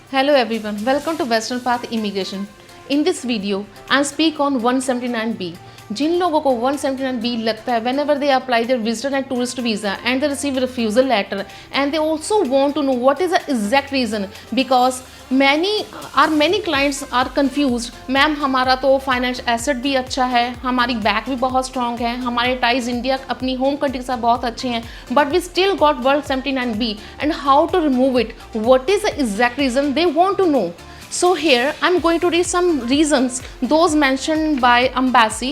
Hello everyone, welcome to Western Path Immigration. In this video, I speak on 179B. जिन लोगों को 179B लगता है whenever they apply their visitor and tourist visa and they receive a refusal letter and they also want to know what is the exact reason because many clients are confused. Ma'am हमारा तो finance asset भी अच्छा है, हमारी back भी बहुत strong है, हमारे टाइज इंडिया अपनी होम कंट्री के साथ बहुत अच्छे हैं, but we still got 179B and how to remove it, what is the exact reason they want to know. So here I'm going to read some reasons those mentioned by embassy,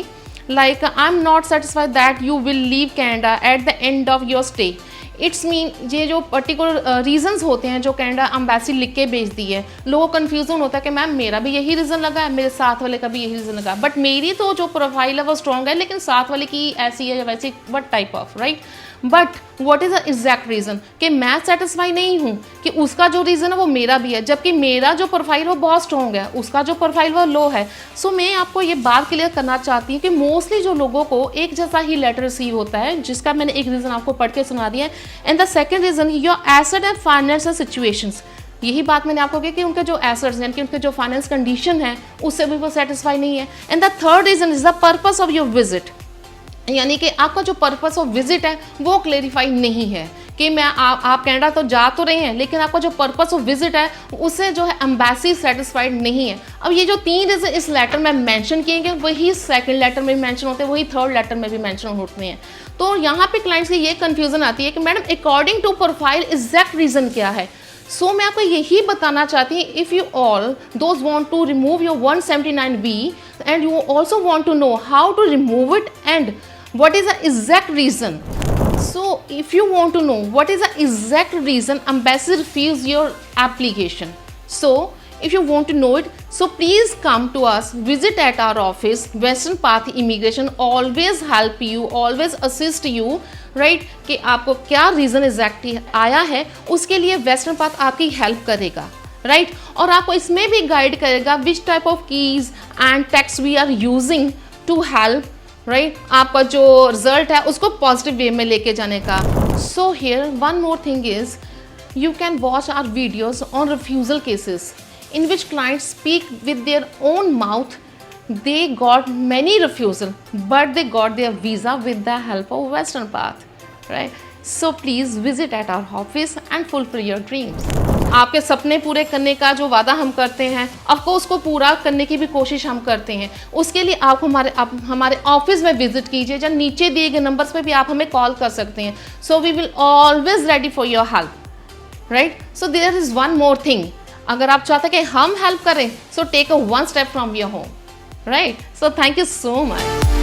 like I'm not satisfied that you will leave Canada at the end of your stay. It's mean ये जो particular reasons होते हैं जो Canada embassy लिख के भेजती है, लोगों को कन्फ्यूजन होता है कि मैम मेरा भी यही रीज़न लगा है, मेरे साथ वाले का भी यही रीज़न लगा, बट मेरी तो जो प्रोफाइल है वो स्ट्रॉन्ग है लेकिन साथ वाले की ऐसी है या वैसी, what type of right. But what is the exact reason कि मैं सेटिस्फाई नहीं हूँ कि उसका जो रीज़न है वो मेरा भी है, जबकि मेरा जो प्रोफाइल वो बहुत स्ट्रॉन्ग है, उसका जो प्रोफाइल वो लो है. सो मैं आपको ये बात क्लियर करना चाहती हूँ कि मोस्टली जो लोगों को एक जैसा ही लेटर रिसीव होता है, जिसका मैंने एक रीज़न आपको पढ़ के सुना दिया है. And the second reason your asset and financial situations. यही बात मैंने आपको कही कि उनके जो एसेट्स हैं, कि उनके जो फाइनेंस कंडीशन है उससे भी वो सेटिस्फाई नहीं है. And the third reason is the purpose of your visit, यानी कि आपका जो पर्पस ऑफ विजिट है वो क्लेरिफाई नहीं है कि मैं आप कनाडा तो जा तो रहे हैं लेकिन आपका जो पर्पस ऑफ विजिट है उससे जो है एम्बेसी सेटिस्फाइड नहीं है. अब ये जो तीन रीज़न इस लेटर में मेंशन किए गए वही सेकंड लेटर में भी मेंशन होते हैं, वही थर्ड लेटर में भी मेंशन होते हैं. तो यहाँ पे क्लाइंट्स की ये कन्फ्यूजन आती है कि madam according to profile exact reason क्या है. सो मैं आपको यही बताना चाहती हूँ, if you all those want to remove your 179B and you also want to know how to remove it and what is the exact reason. So if you want to know what is the exact reason embassy refuse your application, so if you want to know it, so please come to us, visit at our office. Western Path Immigration always help you, always assist you, right? कि आपको क्या reason exactly आया है उसके लिए western path आपकी help करेगा, right और आपको इसमें भी गाइड करेगा which type of keys and text we are using to help, right आपका जो रिजल्ट है उसको पॉजिटिव वे में लेके जाने का. So here one more thing is you can watch our videos on refusal cases in which clients speak with their own mouth they got many refusal but they got their visa with the help of Western Path, right? So please visit at our office and fulfill your dreams. आपके सपने पूरे करने का जो वादा हम करते हैं आपको उसको पूरा करने की भी कोशिश हम करते हैं. उसके लिए आप हमारे ऑफिस में विजिट कीजिए, या नीचे दिए गए नंबर्स पे भी आप हमें कॉल कर सकते हैं. So we will always ready for your help, right. So there is one more thing, अगर आप चाहते हैं कि हम हेल्प करें so take a one step from your home, right? So thank you so much.